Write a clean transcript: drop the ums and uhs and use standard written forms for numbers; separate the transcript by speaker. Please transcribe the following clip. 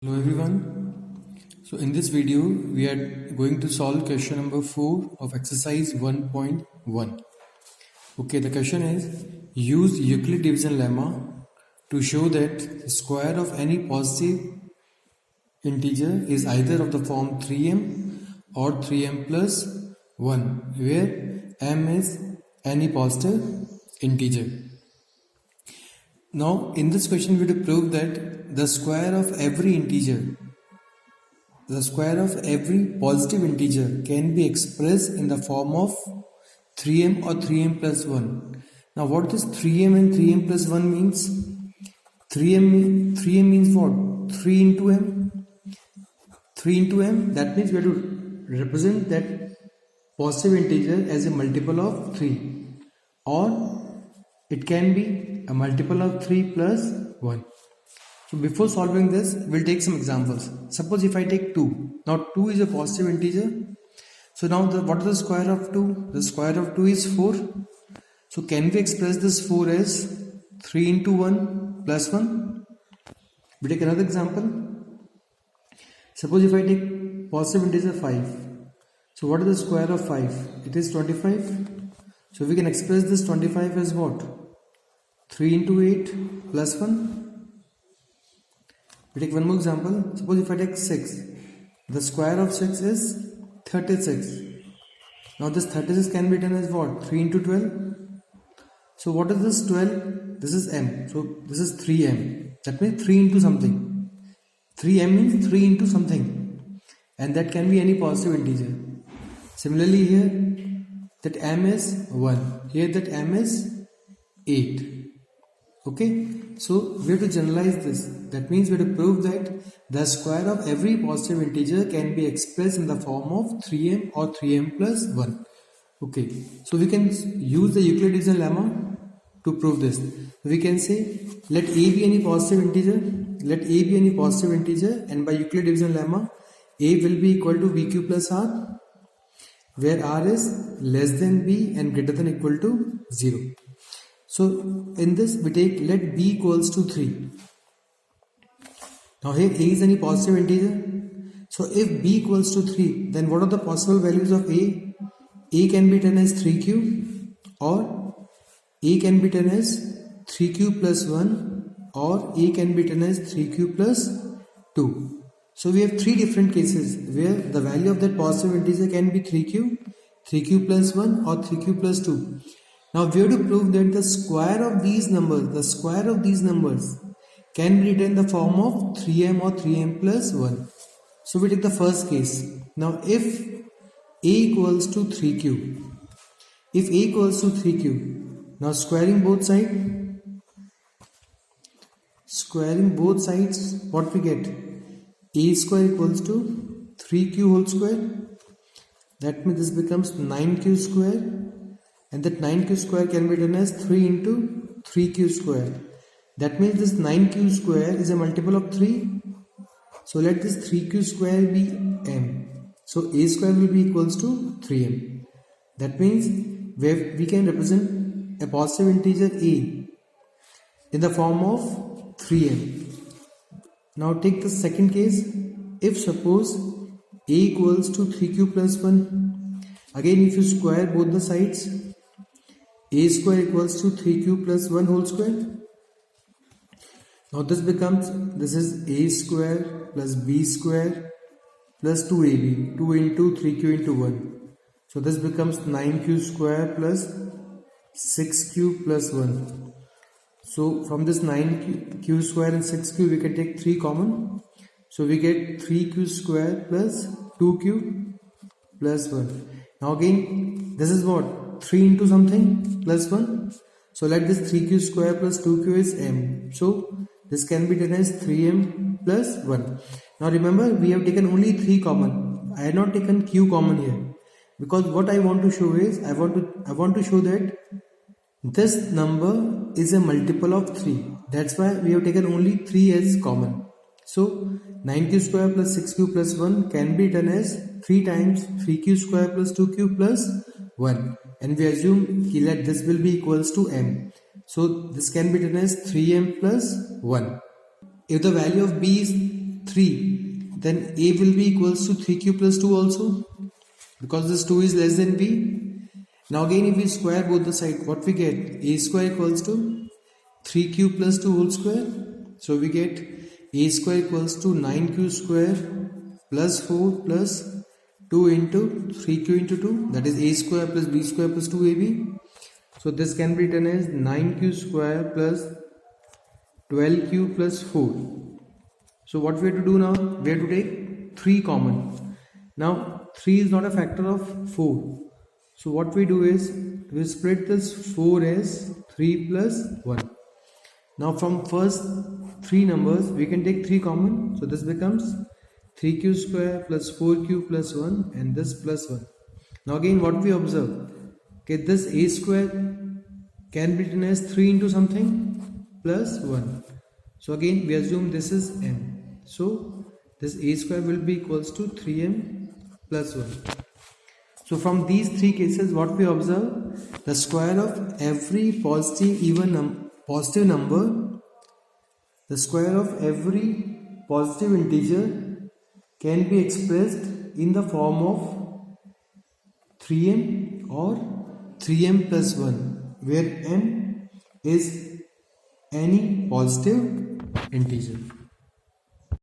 Speaker 1: Hello everyone. So in this video we are going to solve question number 4 of exercise 1.1. Okay, the question is use Euclid division lemma to show that the square of any positive integer is either of the form 3m or 3m plus 1 where m is any positive integer. Now in this question we have to prove that the square of every positive integer can be expressed in the form of 3m or 3m plus 1. Now what does 3m and 3m plus 1 means? 3m means what? 3 into m. 3 into m, that means we have to represent that positive integer as a multiple of 3, or it can be a multiple of 3 plus 1. So before solving this, we'll take some examples. Suppose if I take 2. Now 2 is a positive integer. So now what is the square of 2? The square of 2 is 4. So can we express this 4 as 3 into 1 plus 1? We take another example. Suppose if I take positive integer 5. So what is the square of 5? It is 25. So we can express this 25 as what? 3 into 8 plus 1. We take one more example. Suppose if I take 6. The square of 6 is 36. Now this 36 can be written as what? 3 into 12. So what is this 12? This is m. So this is 3m. That means 3 into something. 3m means 3 into something. And that can be any positive integer. Similarly here, that m is 1. Here that m is 8. Okay, so we have to generalize this. That means we have to prove that the square of every positive integer can be expressed in the form of 3m or 3m plus 1. Okay, so we can use the Euclid division lemma to prove this. We can say let a be any positive integer. Let a be any positive integer, and by Euclid division lemma, a will be equal to bq plus r, where r is less than b and greater than equal to 0. So in this we take let b equals to 3. Now here a is any positive integer. So if b equals to 3, then what are the possible values of a? A can be written as 3q, or a can be written as 3q plus 1, or a can be written as 3q plus 2. So we have three different cases where the value of that positive integer can be 3q, 3q plus 1 or 3q plus 2. Now we have to prove that the square of these numbers, can be written in the form of 3m or 3m plus 1. So we take the first case. Now if a equals to 3q, now squaring both sides, what we get? A square equals to 3q whole square. That means this becomes 9q square. And that 9q square can be written as 3 into 3q square. That means this 9q square is a multiple of 3. So let this 3q square be m. So a square will be equals to 3m. That means we can represent a positive integer a in the form of 3m. Now take the second case. If suppose a equals to 3q plus 1. Again if you square both the sides, a square equals to 3q plus 1 whole square. Now this is a square plus b square plus 2ab, 2 into 3q into 1. So this becomes 9q square plus 6q plus 1. So from this 9q square and 6q we can take 3 common. So we get 3q square plus 2q plus 1. Now again this is what? 3 into something plus 1. So let this 3q square plus 2q is m. So this can be written as 3m plus 1. Now remember we have taken only 3 common. I had not taken q common here. Because what I want to show is, I want to show that this number is a multiple of 3. That's why we have taken only 3 as common. So 9q square plus 6q plus 1 can be written as 3 times 3q square plus 2q plus 1. And we assume that this will be equals to m. So this can be written as 3m plus 1. If the value of b is 3, then a will be equals to 3q plus 2 also, because this 2 is less than b. Now again if we square both the sides, what we get? A square equals to 3q plus 2 whole square. So we get a square equals to 9q square plus 4 plus 2 into 3q into 2, that is a square plus b square plus 2ab. So this can be written as 9q square plus 12q plus 4. So what we have to do now? We have to take 3 common. Now 3 is not a factor of 4. So what we do is we split this 4 as 3 plus 1. Now from first 3 numbers we can take 3 common. So this becomes 3q square plus 4q plus 1 and this plus 1. Now again what we observe? Okay, this a square can be written as 3 into something plus 1. So again we assume this is m. So this a square will be equals to 3m plus 1. So from these 3 cases what we observe? The square of every positive number, the square of every positive integer can be expressed in the form of 3m or 3m plus 1, where m is any positive integer.